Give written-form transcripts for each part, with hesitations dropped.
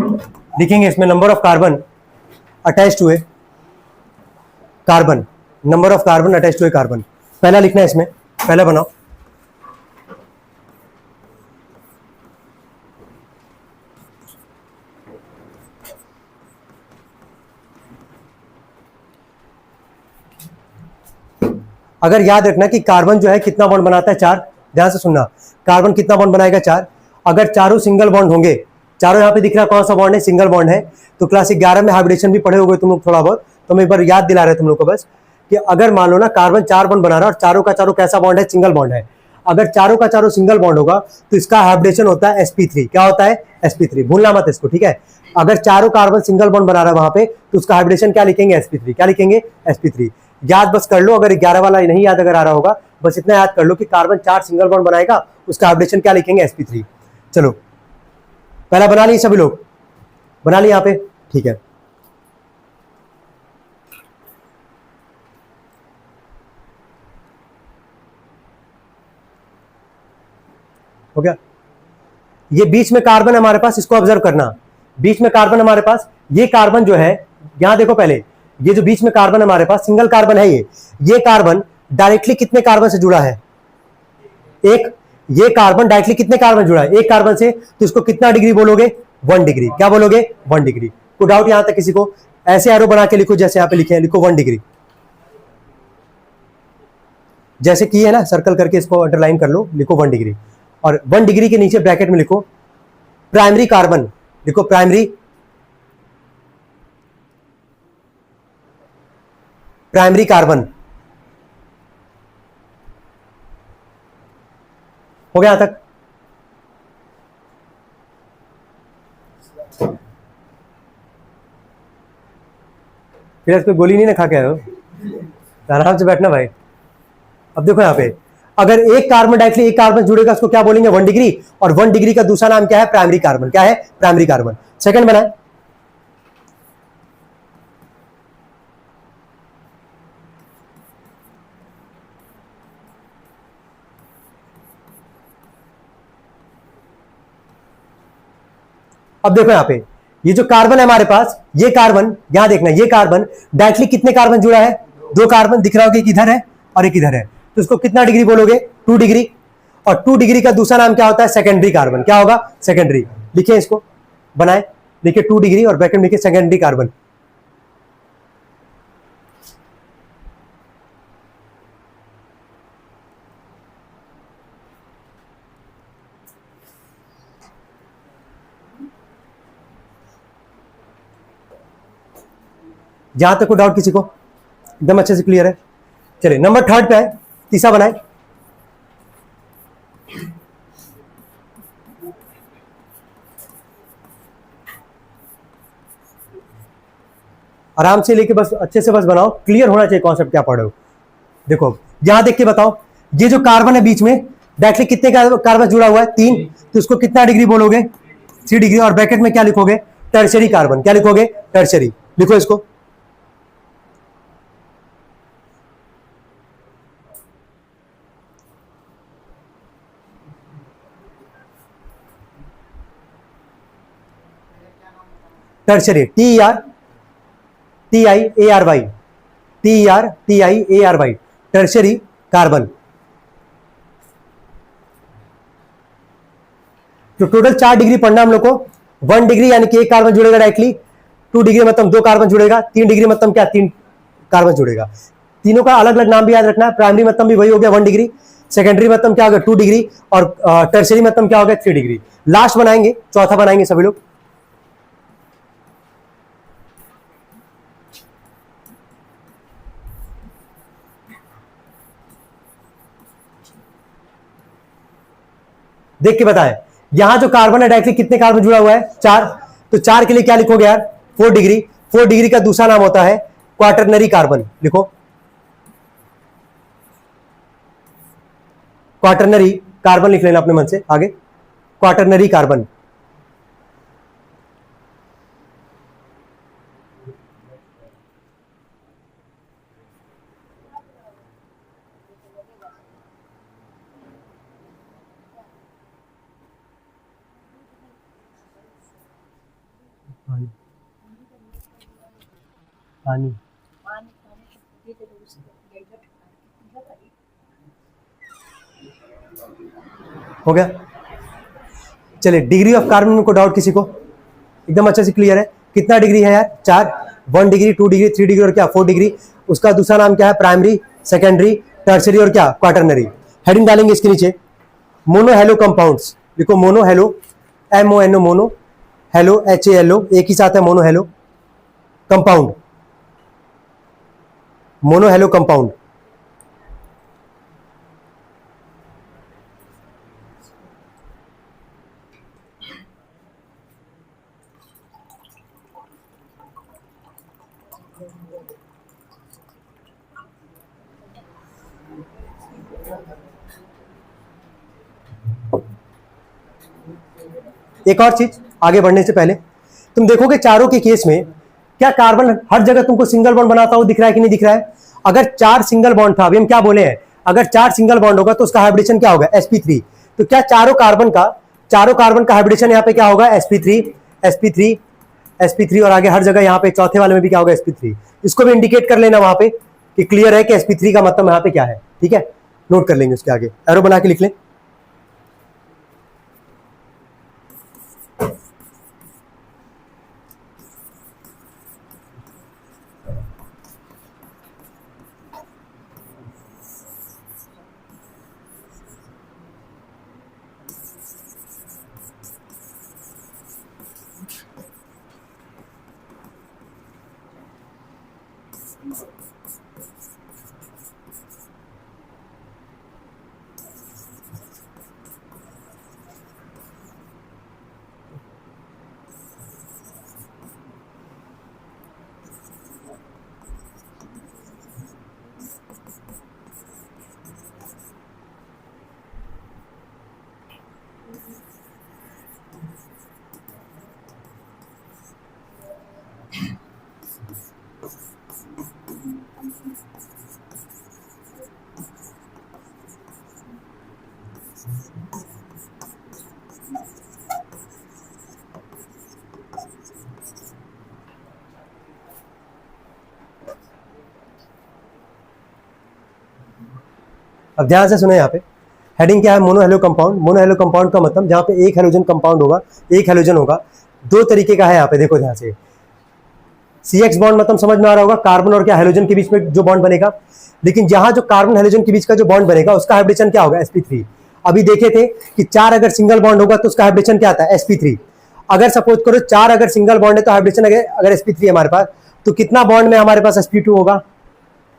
लिखेंगे इसमें number of carbon attach to a carbon, number of carbon attach to a carbon. पहला लिखना है इसमें, पहला बनाओ। अगर याद रखना कि कार्बन जो है कितना बॉन्ड बनाता है, 4। ध्यान से सुनना, कार्बन कितना बॉन्ड बनाएगा, 4। अगर चारों सिंगल बॉन्ड होंगे, चारों यहाँ पे दिख रहा कौन सा बॉन्ड है, सिंगल बॉन्ड है। तो क्लास 11 में हाइब्रिडेशन भी पढ़े होंगे तुम लोग थोड़ा बहुत, तो मैं एक बार याद दिला रहा तुम लोग को बस कि अगर मान लो ना कार्बन 4 बॉन्ड बना रहा है और चारों का चारों कैसा बॉन्ड है, सिंगल बॉन्ड है। अगर चारों का चारों सिंगल बॉन्ड होगा तो इसका हाइब्रिडेशन होता है sp3। क्या होता है, sp3, भूलना मत इसको, ठीक है। अगर चारों कार्बन सिंगल बॉन्ड बना रहा है वहां पे तो उसका हाइब्रिडेशन क्या लिखेंगे, sp3। क्या लिखेंगे, sp3। याद बस कर लो, अगर 11 वाला नहीं याद अगर आ रहा होगा, बस इतना याद कर लो कि कार्बन 4 सिंगल बॉन्ड बनाएगा, उसका हाइब्रिडेशन क्या लिखेंगे, sp3। चलो पहला बना लिए सभी लोग, बना लिए यहाँ पे, ठीक है। हो गया। ये बीच में कार्बन हमारे पास, इसको ऑब्जर्व करना, बीच में कार्बन हमारे पास, ये कार्बन जो है, यहां देखो पहले, ये जो बीच में कार्बन हमारे पास सिंगल कार्बन है, ये कार्बन डायरेक्टली कितने कार्बन से जुड़ा है, एक। ये कार्बन डायरेक्टली कितने कार्बन जुड़ा है, एक कार्बन से, तो इसको कितना डिग्री बोलोगे, 1 डिग्री। क्या बोलोगे, 1 डिग्री। कोई डाउट यहां तक किसी को, ऐसे एरो बना के लिखो जैसे यहां पे लिखे हैं, लिखो 1 डिग्री, जैसे की है ना, सर्कल करके इसको अंडरलाइन कर लो, लिखो 1 डिग्री। और 1 डिग्री के नीचे ब्रैकेट में लिखो प्राइमरी कार्बन, लिखो प्राइमरी, प्राइमरी कार्बन। हो गया यहां तक, फिर इसको गोली नहीं ना खा के आए हो, आराम से बैठना भाई। अब देखो यहाँ पे, अगर एक कार्बन डायरेक्टली एक कार्बन जुड़ेगा उसको क्या बोलेंगे, 1 डिग्री। और 1 डिग्री का दूसरा नाम क्या है, प्राइमरी कार्बन। क्या है, प्राइमरी कार्बन। सेकंड बनाए, अब देखो यहाँ पे, ये जो कार्बन है हमारे पास, ये कार्बन, यहां देखना, ये कार्बन डायरेक्टली कितने कार्बन जुड़ा है, 2 कार्बन दिख रहा होगा, एक इधर है और एक इधर है, तो इसको कितना डिग्री बोलोगे, 2 डिग्री। और 2 डिग्री का दूसरा नाम क्या होता है, सेकेंडरी कार्बन। क्या होगा, सेकेंडरी। लिखिए इसको, बनाए, लिखिए 2 डिग्री और ब्रैकेट में लिखिए सेकेंडरी कार्बन। जहां तक कोई डाउट किसी को, एकदम अच्छे से क्लियर है। चलिए नंबर 3 पे है, तीसरा बनाए। आराम से लेके बस अच्छे से बस बनाओ, क्लियर होना चाहिए कॉन्सेप्ट क्या पढ़ रहे हो। देखो यहां देख के बताओ, ये जो कार्बन है बीच में डायरेक्टली कितने कार्बन जुड़ा हुआ है, 3, तो इसको कितना डिग्री बोलोगे, 3 डिग्री। और ब्रैकेट में क्या लिखोगे, टर्शरी कार्बन। क्या लिखोगे, टर्शरी। लिखो इसको, tertiary, TERTIARY, TERTIARY, tertiary carbon. तो टोटल 4 डिग्री पढ़ना हम लोग को। 1 डिग्री यानी कि एक कार्बन जुड़ेगा डायरेक्टली, 2 डिग्री मतलब 2 कार्बन जुड़ेगा, 3 डिग्री मतलब क्या, 3 कार्बन जुड़ेगा। तीनों का अलग अलग नाम भी याद रखना है। प्राइमरी मतलब भी वही हो गया 1 डिग्री, सेकेंडरी मतलब क्या हो गया 2 डिग्री, और टर्सरी मतलब क्या हो गया 3 डिग्री। लास्ट बनाएंगे, चौथा बनाएंगे सभी लोग। देख के बताएं, यहां जो कार्बन है डायरेक्टली कितने कार्बन जुड़ा हुआ है, 4। तो 4 के लिए क्या लिखोगे यार, 4 डिग्री। 4 डिग्री का दूसरा नाम होता है क्वाटरनरी कार्बन। लिखो, क्वाटरनरी कार्बन लिख लेना अपने मन से आगे, क्वाटरनरी कार्बन। पानी पानी हो गया। चलिए डिग्री ऑफ कार्बन में कोई डाउट किसी को? एकदम अच्छे से क्लियर है। कितना डिग्री है यार? 4। 1 डिग्री, 2 डिग्री, 3 डिग्री और क्या 4 डिग्री। उसका दूसरा नाम क्या है? प्राइमरी, सेकेंडरी, टर्सरी और क्या क्वाटरनरी। हेडिंग डालेंगे इसके नीचे मोनो हेलो कंपाउंड्स। देखो mono hello, MONO mono, hello HALO, एक ही साथ है mono hello compound, mono hello compound. एक और चीज आगे बढ़ने से पहले, तुम देखोगे चारों के केस में क्या कार्बन हर जगह तुमको सिंगल बॉन्ड बनाता हुआ दिख रहा है कि नहीं दिख रहा है? अगर 4 सिंगल बॉन्ड था, अभी हम क्या बोले हैं, अगर 4 सिंगल बॉन्ड होगा तो उसका हाइब्रिडेशन क्या होगा? sp3। तो क्या चारों कार्बन का हाइब्रिडेशन यहाँ पे क्या होगा? sp3 और आगे हर जगह यहाँ पे चौथे वाले में भी क्या होगा? sp3। इसको भी इंडिकेट कर लेना वहां पे कि क्लियर है कि sp3 का मतलब यहाँ पे क्या है। ठीक है, नोट कर लेंगे उसके आगे, एरो बना के लिख लें। अब ध्यान से सुने, यहाँ पे हेडिंग क्या है? Mono hello compound. Mono hello compound का मतलब जहाँ पे एक हेलोजन कंपाउंड होगा, एक हेलोजन होगा। दो तरीके का है यहाँ पे, देखो ध्यान से। CX बॉन्ड मतलब समझ में आ रहा होगा, कार्बन और क्या हेलोजन के बीच में जो बॉन्ड बनेगा। लेकिन जहां जो कार्बन हेलोजन के बीच का जो बॉन्ड बनेगा उसका हाइब्रिडेशन क्या होगा? sp3। अभी देखे थे कि 4 अगर सिंगल बॉन्ड होगा तो उसका हाइब्रिडेशन क्या आता है? sp3। अगर सपोज करो 4 अगर सिंगल बॉन्ड है तो हाइब्रिडेशन अगर sp3 है हमारे पास, तो कितना बॉन्ड में हमारे पास sp2 होगा?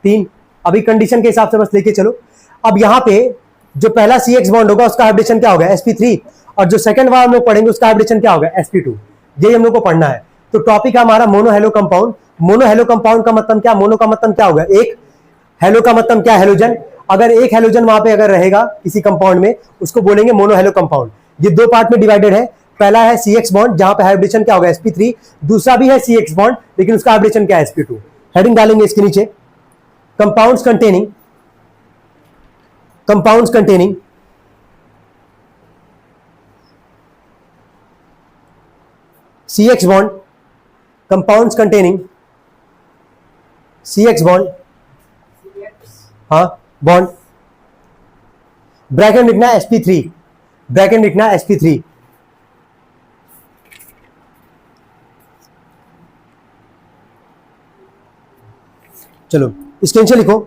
3। अभी कंडीशन के हिसाब से बस लेके चलो। अब यहाँ पे जो पहला CX बॉन्ड होगा उसका हाइब्रिडेशन क्या होगा? sp3। और जो सेकंड वाला हम लोग पढ़ेंगे उसका हाइब्रिडेशन क्या होगा? sp2। यही हम लोग को पढ़ना है। तो टॉपिक है हमारा mono hello compound. Mono hello compound का मतलब क्या? मोनो का मतलब क्या होगा? एक। हेलो का मतलब क्या? हेलोजन। अगर एक हेलोजन वहां पे अगर रहेगा किसी कंपाउंड में, उसको बोलेंगे मोनो हेलो कंपाउंड। ये दो पार्ट में डिवाइडेड है। पहला है CX बॉन्ड जहां पे हाइब्रिडेशन क्या होगा? sp3। दूसरा भी है CX बॉन्ड लेकिन उसका हाइब्रिडेशन क्या है? sp2। हेडिंग डालेंगे इसके नीचे compounds containing CX bond, compounds containing CX bond, हाँ बॉन्ड, ब्रैकेट लिखना sp3, ब्रैकेट लिखना sp3। चलो इसके नीचे लिखो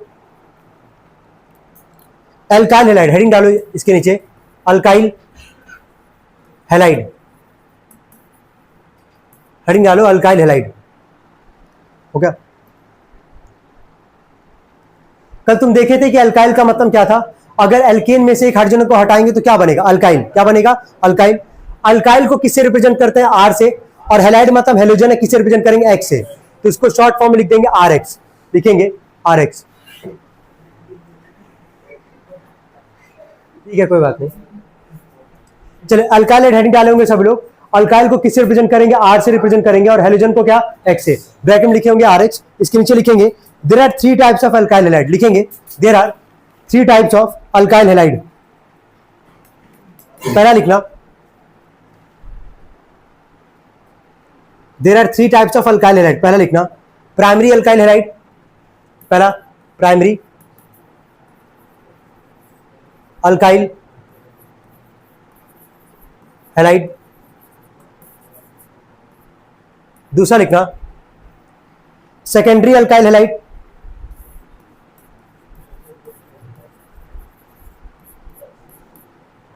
अल्काइल हैलाइड। हेडिंग डालो इसके नीचे अल्काइल हैलाइड। हेडिंग डालो अल्काइल हैलाइड। हो गया? कल तुम देखे थे कि अल्काइल का मतलब क्या था? अगर एल्केन में से एक हाइड्रोजन को हटाएंगे तो क्या बनेगा? अल्काइल। क्या बनेगा? अल्काइल। अल्काइल को किससे रिप्रेजेंट करते हैं? R से। और हैलाइड मतलब हेलोजन है, किससे रिप्रेजेंट करेंगे? X से। तो इसको शॉर्ट फॉर्म में लिख देंगे RX। लिखेंगे RX। ठीक है, कोई बात नहीं। चलिए अल्काइल हेडिंग डालेंगे सब लोग। अल्काइल को किससे रिप्रेजेंट करेंगे? R से रिप्रेजेंट करेंगे। और हेलोजन को क्या? X से। ब्रैकेट में लिखे होंगे RH। इसके नीचे लिखेंगे there are 3 types of alkyl halide. लिखेंगे there are 3 types of alkyl halide. पहला लिखना there are 3 types of alkyl halide. पहला लिखना प्राइमरी अल्काइल हैलाइड, पहला प्राइमरी अल्काइल हैलाइड। दूसरा लिखना सेकेंडरी अल्काइल हैलाइड,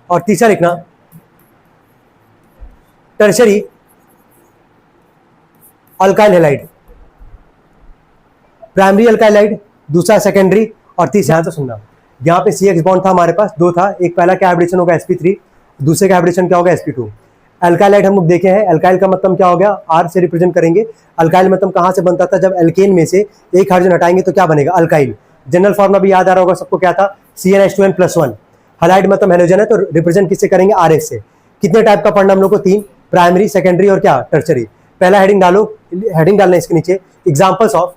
और तीसरा लिखना tertiary alkyl halide. Primary alkyl halide, दूसरा सेकेंडरी, और तीसरा ध्यान से सुनना, यहां पे CX बॉन्ड था हमारे पास, दो था, एक पहला क्या हाइब्रिडेशन होगा sp3, दूसरे का हाइब्रिडेशन क्या होगा sp2। अल्काइलाइड हम लोग देखे हैं, अल्काइल का मतलब क्या हो गया, R से रिप्रेजेंट करेंगे। अल्काइल मतलब कहां से बनता था, जब एल्केन में से एक हाइड्रोजन हटाएंगे तो क्या बनेगा, अल्काइल। जनरल फॉर्मूला भी याद आ रहा होगा सबको, क्या था, CnH2n+1। हैलाइड मतलब हेलोजन है, तो रिप्रेजेंट किससे करेंगे, RH से। कितने टाइप का पढ़ना हम लोग को, 3, प्राइमरी, सेकेंडरी और क्या, टर्शरी। पहला हेडिंग डालो, हेडिंग डालना इसके नीचे एग्जांपल्स ऑफ,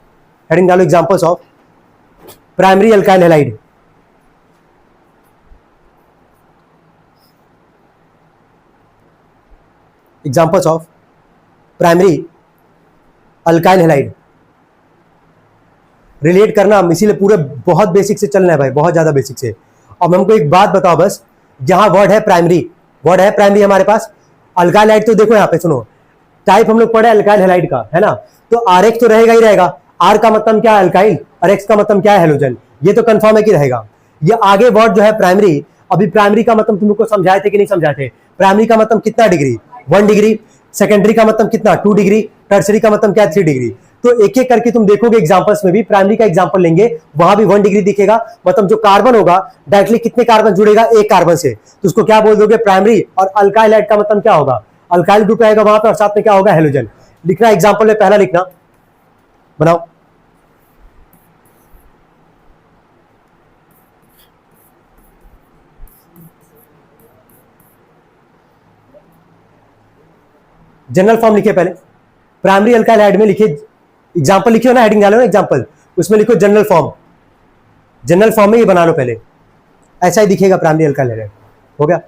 हेडिंग डालो examples of primary alkyl halide. Examples of primary alkyl halide. Relate करना, इसीलिए पूरे बहुत बेसिक से चलना है भाई, बहुत ज्यादा बेसिक से। अब हमको एक बात बताओ बस, जहां वर्ड है प्राइमरी, वर्ड है प्राइमरी हमारे पास। अल्काइल हैलाइड तो देखो यहाँ पे सुनो, टाइप हम लोग पढ़े अल्काइल हैलाइड का, है ना, तो RH तो रहेगा ही रहेगा। R का मतलब क्या है, अल्काइल, और X का मतलब क्या है, हेलोजन। ये तो कंफर्म है कि रहेगा। ये आगे वर्ड जो है प्राइमरी, अभी प्राइमरी का मतलब तुम लोग को समझाए थे कि नहीं समझाए थे। प्राइमरी का मतलब कितना डिग्री, 1 डिग्री। सेकेंडरी का मतलब कितना, 2 डिग्री। टर्सरी का मतलब क्या, 3 डिग्री। तो एक एक करके तुम देखोगे एग्जांपल्स में भी, प्राइमरी का एग्जांपल लेंगे, वहां भी 1 डिग्री दिखेगा। मतलब जो कार्बन होगा डायरेक्टली कितने कार्बन जुड़ेगा, एक कार्बन से, तो उसको क्या बोल दोगे, प्राइमरी। और अल्काइल हैलाइड का मतलब क्या होगा, अल्काइल ग्रुप आएगा वहां पर, और साथ में क्या होगा, हेलोजन। लिखना एग्जांपल में, पहला लिखना, बनाओ। जनरल फॉर्म लिखिए पहले, प्राइमरी अल्काइल हैलाइड में लिखिए एग्जांपल, लिखिए ना, हेडिंग डालो ना एग्जांपल, उसमें लिखो जनरल फॉर्म। जनरल फॉर्म में ये बना लो पहले, ऐसा ही दिखेगा प्राइमरी अल्काइल हैलाइड। हो गया।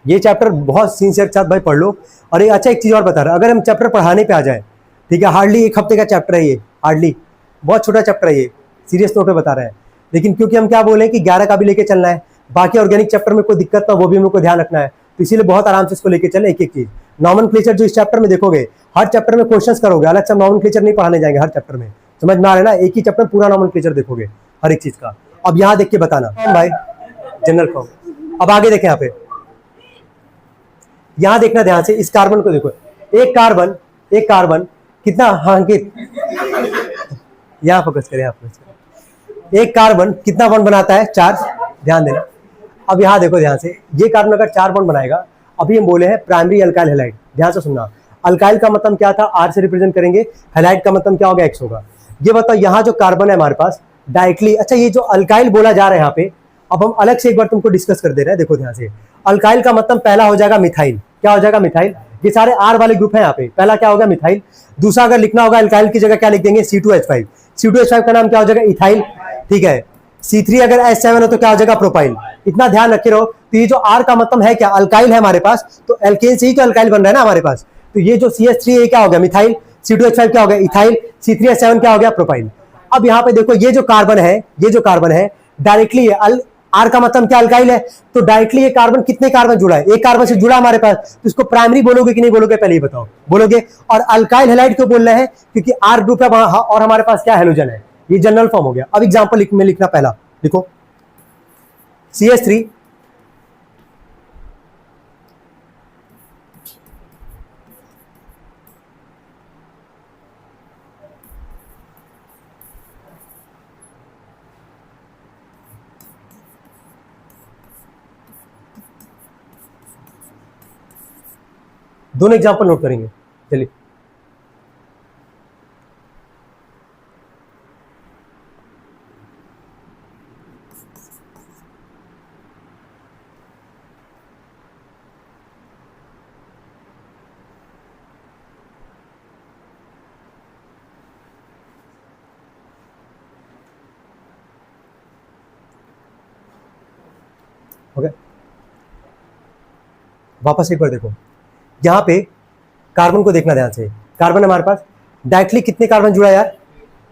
ये चैप्टर बहुत सिंसियर के साथ भाई पढ़ लो। और एक अच्छा एक चीज और बता रहा, अगर हम चैप्टर पढ़ाने पे आ जाए, ठीक है, हार्डली 1 हफ्ते का चैप्टर है ये, हार्डली, बहुत छोटा चैप्टर है ये, सीरियस नोट पे बता रहे हैं। लेकिन क्योंकि हम क्या बोले कि 11 का भी लेके चलना है, बाकी ऑर्गेनिक चैप्टर में कोई दिक्कत ना, वो भी हम लोग को ध्यान रखना है, तो इसीलिए बहुत आराम से इसको लेके चले एक एक चीज। नॉमेनक्लेचर जो इस चैप्टर में देखोगे, हर चैप्टर में क्वेश्चंस करोगे, अलग से नॉमेनक्लेचर नहीं पढ़ाने जाएंगे हर चैप्टर में, समझ में आ रहा है ना, एक ही चैप्टर पूरा नॉमेनक्लेचर देखोगे हर एक चीज का। अब यहाँ देख के बताना भाई, जनरल फॉर्म। अब आगे देखें, यहाँ पे यहां देखना ध्यान से, इस कार्बन को देखो, एक कार्बन, एक कार्बन कितना, हाँ अंकित, यहां फोकस करें, यहां फोकस करें। एक कार्बन कितना बॉन्ड बनाता है, 4, ध्यान देना। अब यहां देखो ध्यान से, ये कार्बन अगर 4 बॉन्ड बनाएगा, अभी हम बोले हैं प्राइमरी अल्काइल हैलाइड, ध्यान से सुनना। अल्काइल का मतलब क्या था, R से रिप्रेजेंट करेंगे, हैलाइड का मतलब क्या होगा, X होगा। ये बताओ, यहां जो कार्बन है हमारे पास डायरेक्टली, अच्छा ये जो अल्काइल बोला जा रहा है यहाँ पे, अब हम अलग से एक बार तुमको डिस्कस कर दे रहे हैं, देखो ध्यान से। अल्काइल का मतलब पहला हो जाएगा मिथाइल, क्या हो जाएगा, मिथाइल। ये सारे R वाले ग्रुप हैं यहाँ पे, पहला क्या होगा, मिथाइल। दूसरा अगर लिखना होगा अल्काइल की जगह क्या लिख देंगे, C2H5। C2H5 का नाम क्या हो जाएगा, इथाइल, ठीक है। C3 अगर H7 हो तो क्या हो जाएगा, प्रोपाइल। इतना ध्यान रखे रहो। तो ये जो R का मतलब है क्या, अल्काइल है हमारे पास, तो एल्केन से ही तो अल्काइल बन रहा है ना हमारे पास। तो ये जो CH3 है क्या हो गया, मिथाइल। C2H5 क्या हो गया, इथाइल। C3H7 क्या हो गया, प्रोपाइल। अब यहाँ पे देखो, ये जो कार्बन है, ये जो कार्बन है डायरेक्टली R का मतलब क्या, अल्काइल है, तो डायरेक्टली ये कार्बन कितने कार्बन जुड़ा है, एक कार्बन से जुड़ा हमारे पास, तो इसको प्राइमरी बोलोगे कि नहीं बोलोगे, पहले ही बताओ, बोलोगे। और अल्काइल हैलाइड क्यों बोल रहे हैं, क्योंकि R ग्रुप है और हमारे पास क्या, हेलोजन है। ये जनरल फॉर्म हो गया। अब एग्जांपल में लिखना, पहला देखो CH3, दोनों एग्जांपल नोट करेंगे, चलिए। ओके, वापस एक बार देखो, यहाँ पे कार्बन को देखना ध्यान से, कार्बन है हमारे पास, डायरेक्टली कितने कार्बन जुड़ा है यार,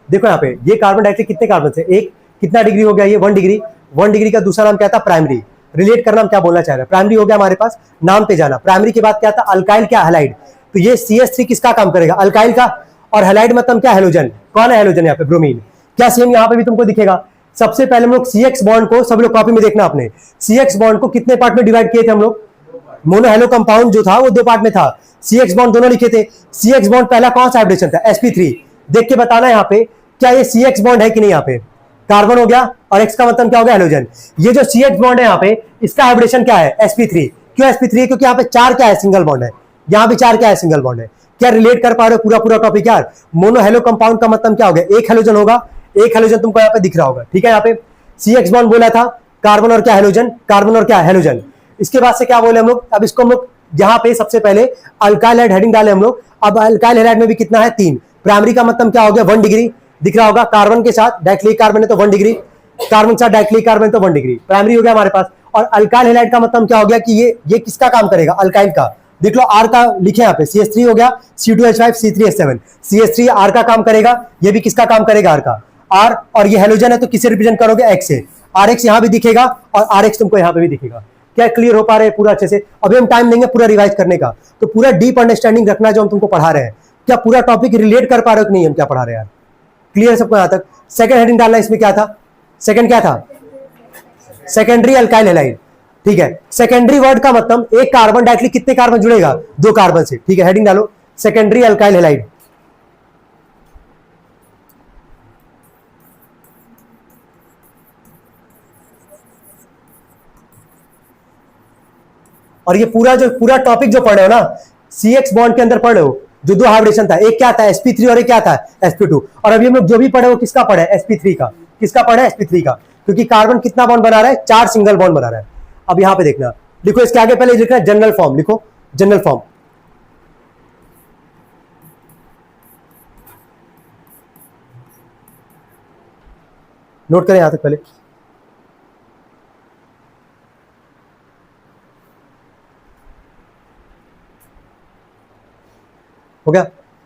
देखो यहाँ पे ये कार्बन डायरेक्टली कितने कार्बन से, एक कितना डिग्री हो गया ये 1 डिग्री, 1 डिग्री का दूसरा नाम क्या था प्राइमरी, रिलेट करना हम क्या बोलना चाह रहे हैं, प्राइमरी हो गया हमारे पास, नाम पे जाना, प्राइमरी के बाद क्या था अल्काइल क्या हैलाइड, तो ये CH3 किसका काम करेगा अल्काइल का, और हैलाइड मतलब क्या हेलोजन, कौन है हेलोजन यहाँ पे ब्रोमीन, क्या सेम यहाँ पे भी तुमको दिखेगा। सबसे पहले हम लोग CX बॉन्ड को, सब लोग कॉपी में देखना आपने, CX बॉन्ड को कितने पार्ट में डिवाइड किए थे हम लोग, मोनो हेलो कंपाउंड जो था वो 2 पार्ट में था, CX बॉन्ड दोनों लिखे थे, CX बॉन्ड पहला कौन सा हाइब्रिडेशन था sp3, देख के बताना यहाँ पे क्या ये CX बॉन्ड है कि नहीं, यहाँ पे कार्बन हो गया और X का मतलब क्या हो गया हेलोजन, ये जो CX बॉन्ड है यहाँ पे इसका हाइब्रिडेशन क्या है sp3, क्यों sp3, क्योंकि यहाँ पे 4 क्या है सिंगल बॉन्ड है, यहाँ पे 4 क्या है सिंगल बॉन्ड है, क्या रिलेट कर पा रहे हो पूरा पूरा टॉपिक यार, मोनो हेलो कंपाउंड का मतलब क्या हो गया, एक हेलोजन होगा, एक हेलोजन तुमको यहाँ पे दिख रहा होगा, ठीक है, यहाँ पे CX बॉन्ड बोला था, कार्बन और क्या हेलोजन, कार्बन और क्या हेलोजन, इसके बाद से क्या बोले हम लोग, अब इसको हम लोग यहाँ पे सबसे पहले अल्काइल हाइड हेडिंग डाले हम लोग, अब अल्काइल हाइड में भी कितना है 3, प्राइमरी का मतलब क्या हो गया 1 डिग्री, दिख रहा होगा, कार्बन के साथ डायरेक्टली कार्बन है तो 1 डिग्री, कार्बन के साथ डायरेक्टली कार्बन तो 1 डिग्री, प्राइमरी हो गया हमारे पास, और अल्काइल हैलाइड का मतलब क्या हो गया कि ये किसका काम करेगा अल्काइल का, देख लो आर का लिखे यहाँ पे CH3 हो गया, C2H5 C3H7, CH3 आर का काम करेगा, ये भी किसका काम करेगा आर का, आर, और ये हेलोजन है तो किसे रिप्रेजेंट करोगे एक्स से, RX यहाँ भी दिखेगा और RX तुमको यहाँ पे भी दिखेगा, क्या क्लियर हो पा रहे हैं पूरा अच्छे से, अभी हम टाइम देंगे पूरा रिवाइज करने का, तो पूरा डीप अंडरस्टैंडिंग रखना जो हम तुमको पढ़ा रहे हैं, क्या पूरा टॉपिक रिलेट कर पा रहे हो कि नहीं हम क्या पढ़ा रहे हैं यार, क्लियर सबको यहां तक। सेकंड हेडिंग डालना, इसमें क्या था, सेकंड क्या था, सेकेंडरी अल्काइल हैलाइड, ठीक है, सेकेंडरी वर्ड का मतलब एक कार्बन डायरेक्टली कितने कार्बन जुड़ेगा 2 कार्बन से, ठीक है, हेडिंग डालो सेकेंडरी अल्काइल हैलाइड, और ये पूरा टॉपिक जो पढ़े हो ना CX बॉन्ड के अंदर पढ़े हो, जो 2 हाइब्रिडेशन था, एक क्या था sp3 और एक क्या था sp2, और अभी हम लोग जो भी पढ़े हो किसका पढ़े sp3 का, किसका पढ़े sp3 का, क्योंकि कार्बन कितना बॉन्ड बना रहा है 4 सिंगल बॉन्ड बना रहा है। अब यहां पे देखना, लिखो इसके आगे पहले लिखना जनरल फॉर्म, लिखो जनरल फॉर्म, नोट करें यहां तक पहले, हो गया।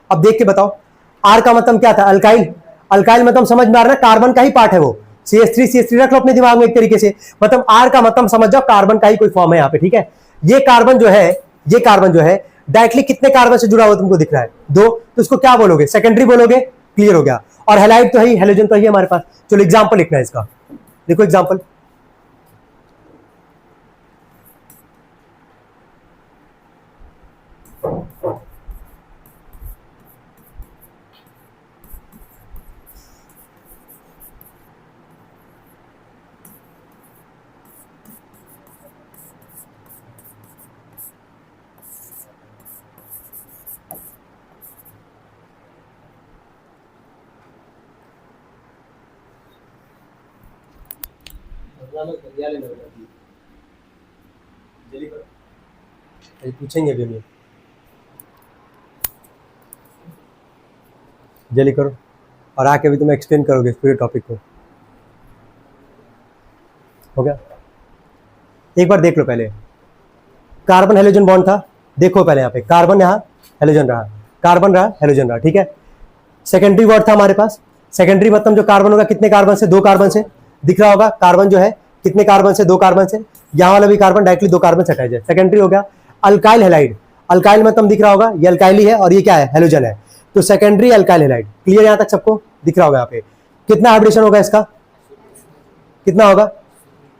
अब देख के बताओ आर का मतलब क्या था अल्काइल, अल्काइल मतलब समझ में आ रहा है कार्बन का ही पार्ट है वो, CH3 रख लो अपने दिमाग में एक तरीके से, मतलब आर का मतलब समझ जाओ कार्बन का ही कोई फॉर्म है यहाँ पे, ठीक है, ये कार्बन जो है, ये कार्बन जो है डायरेक्टली कितने कार्बन से जुड़ा हुआ तुमको दिख रहा है 2, तो इसको क्या बोलोगे सेकेंडरी बोलोगे, क्लियर हो गया, और हैलाइड तो है, हेलोजन तो है हमारे पास, चलो एग्जाम्पल लिखना है इसका, देखो एग्जाम्पल, पूछेंगे अभी हम, जल्दी करो, और आके भी तुम एक्सप्लेन करोगे इस पूरे टॉपिक को, हो गया। एक बार देख लो पहले, कार्बन हेलोजन बॉन्ड था, देखो पहले यहाँ पे कार्बन रहा हेलोजन रहा, कार्बन रहा हेलोजन रहा, ठीक है, सेकेंडरी वर्ड था हमारे पास, सेकेंडरी मतलब जो कार्बन होगा कितने कार्बन से 2 कार्बन से, दिख रहा होगा कार्बन जो है कितने कार्बन से 2 कार्बन से, यहाँ वाला भी कार्बन डायरेक्टली 2 कार्बन से हटाया जाए, सेकेंडरी हो गया। अल्काइल हैलाइड, अल्काइल मतलब दिख रहा होगा ये अल्काइली है और ये क्या है हेलोजन है, तो सेकेंडरी अल्काइल हैलाइड, क्लियर यहाँ तक सबको दिख रहा होगा, यहाँ पे कितना हाइब्रिडेशन होगा इसका, कितना होगा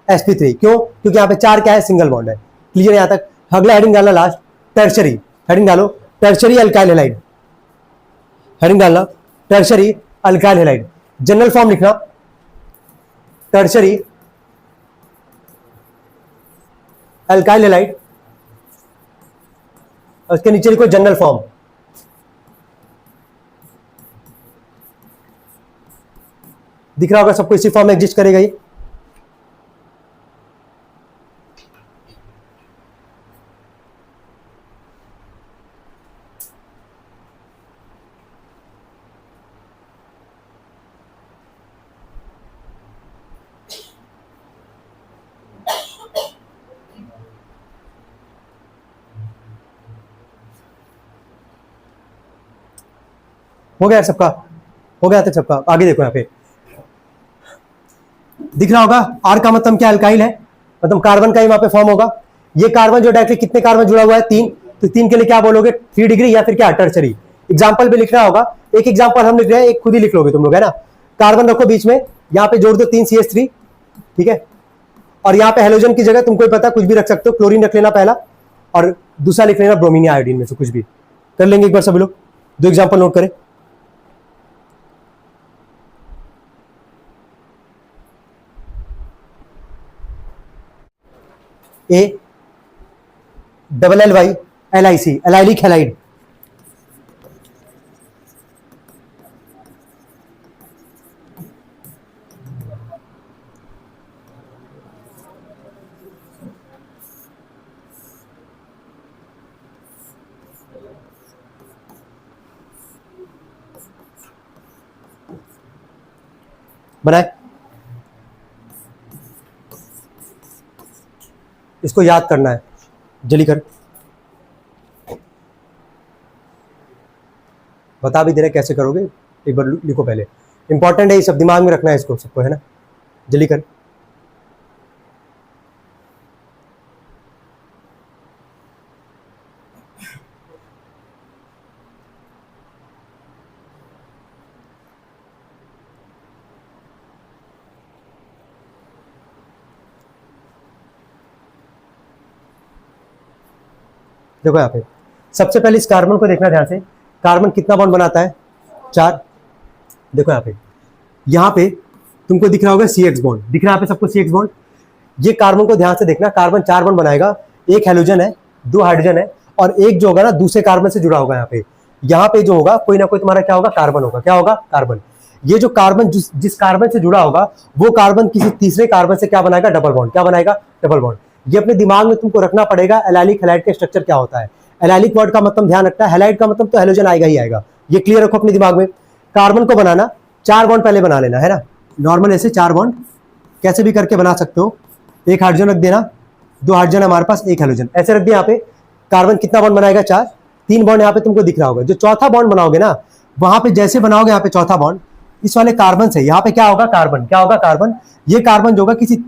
sp3, क्यों, क्योंकि यहाँ पे 4 क्या है सिंगल बॉन्ड है, क्लियर यहाँ तक। अगला हेडिंग डालना लास्ट, टर्शरी, हेडिंग डालो टर्शरी अल्काइल हैलाइड, हेडिंग डालना tertiary alkyl halide, general form लिखना टर्शरी अल्काइल हैलाइड, और उसके नीचे लिखो जनरल फॉर्म, दिख रहा होगा सबको, इसी फॉर्म में एग्जिस्ट करेगा ये, हो गया सबका, हो गया तक सबका। आगे देखो यहाँ पे दिख रहा होगा, आर का मतलब क्या, अल्काइल है, मतलब कार्बन का ही वहां पे फॉर्म होगा। ये कार्बन जो डायरेक्टली कितने कार्बन जुड़ा हुआ है, 3, तो 3 के लिए क्या बोलोगे, 3 डिग्री या फिर क्या, टर्शरी। एग्जाम्पल पे लिखना होगा, एक एग्जाम्पल हम लिख रहे हैं, एक खुद ही लिख लोगे तुम लोग, है ना। कार्बन रखो बीच में, यहाँ पे जोड़ दो 3 CH3, ठीक है। और यहाँ पे हेलोजन की जगह तुमको पता कुछ भी रख सकते हो, क्लोरीन रख लेना पहला, और दूसरा लिख लेना ब्रोमीन या आयोडीन में से कुछ भी। कर लेंगे एक बार सभी लोग, 2 एग्जाम्पल नोट करें। A double L Y LIC, allylic halide. बनाए, इसको याद करना है, जल्दी कर। बता भी दे रहे कैसे करोगे, एक बार लिखो पहले, इंपॉर्टेंट है ये सब, दिमाग में रखना है इसको सबको, है ना। जल्दी कर। देखो यहाँ पे सबसे पहले इस कार्बन को देखना ध्यान से, कार्बन कितना बॉन्ड बनाता है, 4। देखो यहाँ पे तुमको दिख रहा होगा CX बॉन्ड, दिख रहा है यहाँ पे सबको CX बॉन्ड। ये कार्बन को ध्यान से देखना, कार्बन 4 बॉन्ड बनाएगा, एक हेलोजन है, 2 हाइड्रोजन है, और एक जो होगा ना दूसरे कार्बन से जुड़ा होगा। यहाँ पे जो होगा कोई ना कोई तुम्हारा क्या होगा, कार्बन होगा। क्या होगा, कार्बन। ये जो कार्बन जिस कार्बन से जुड़ा होगा वो कार्बन किसी तीसरे कार्बन से क्या बनाएगा, डबल बॉन्ड। क्या बनाएगा, डबल बॉन्ड। ये अपने दिमाग में तुमको रखना पड़ेगा, एलाइलिक हैलाइड का स्ट्रक्चर क्या होता है। एलाइलिक वर्ड का मतलब ध्यान रखना है, हैलाइड का मतलब तो हेलोजन आएगा ही आएगा, ये क्लियर रखो अपने दिमाग में। कार्बन को बनाना, 4 बॉन्ड पहले बना लेना, है ना। नॉर्मल ऐसे 4 बॉन्ड कैसे भी करके बना सकते हो, एक हाइड्रोजन रख देना, 2 हाइड्रोजन हमारे पास, एक हेलोजन, ऐसे रख दिया। यहाँ पे कार्बन कितना बॉन्ड बनाएगा, 4, 3 बॉन्ड यहाँ पे तुमको दिख रहा होगा। जो चौथा बॉन्ड बनाओगे ना, वहां पे जैसे बनाओगे यहाँ पे चौथा बॉन्ड इस वाले कार्बन से, यहाँ पे क्या होगा, कार्बन। क्या होगा, कार्बन। ये कार्बन जो होगा किसी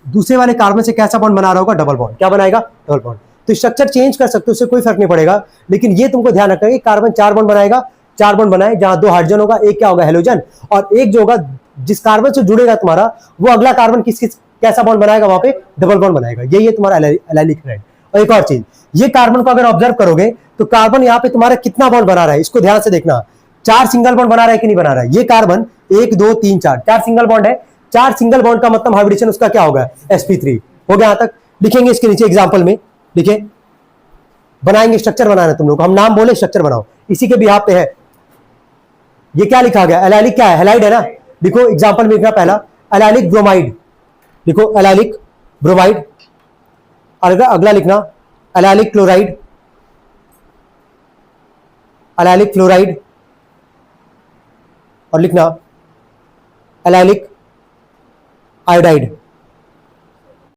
दूसरे वाले कार्बन से कैसा बॉन्ड बना रहा होगा, डबल बॉन्ड। क्या बनाएगा, डबल बॉन्ड। तो स्ट्रक्चर चेंज कर सकते हो, उससे कोई फर्क नहीं पड़ेगा, लेकिन ये तुमको ध्यान रखना है कि कार्बन 4 बॉन्ड बनाएगा, 4 बॉन्ड बनाए, जहां 2 हाइड्रोजन होगा, एक क्या होगा, हेलोजन, और एक जो होगा जिस कार्बन से जुड़ेगा तुम्हारा, वो अगला कार्बन किस कैसा बॉन्ड बनाएगा, वहां पे डबल बॉन्ड बनाएगा। यही है तुम्हारा एलाइलिक हैलाइड। और एक और चीज, ये कार्बन को अगर ऑब्जर्व करोगे तो कार्बन यहाँ पे तुम्हारा कितना बॉन्ड बना रहा है, इसको ध्यान से देखना। 4 सिंगल बॉन्ड बना रहा है कि नहीं बना रहा है। ये कार्बन 1 2 3 4 सिंगल बॉन्ड है। 4 सिंगल बॉन्ड का मतलब हाइब्रिडेशन उसका क्या होगा, sp3 हो गया। यहां तक लिखेंगे, इसके नीचे एग्जांपल में लिखे, बनाएंगे, स्ट्रक्चर बनाना तुम लोग, हम नाम बोले स्ट्रक्चर बनाओ, इसी के बिहाफ पे है। ये क्या लिखा गया, एलाइलिक क्या है, हैलाइड है ना। लिखो एग्जांपल में लिखना पहला, एलाइलिक ब्रोमाइड, लिखो एलाइलिक ब्रोमाइड। अगला लिखना एलाइलिक क्लोराइड, एलाइलिक फ्लोराइड, और लिखना एलाइलिक आयोडाइड।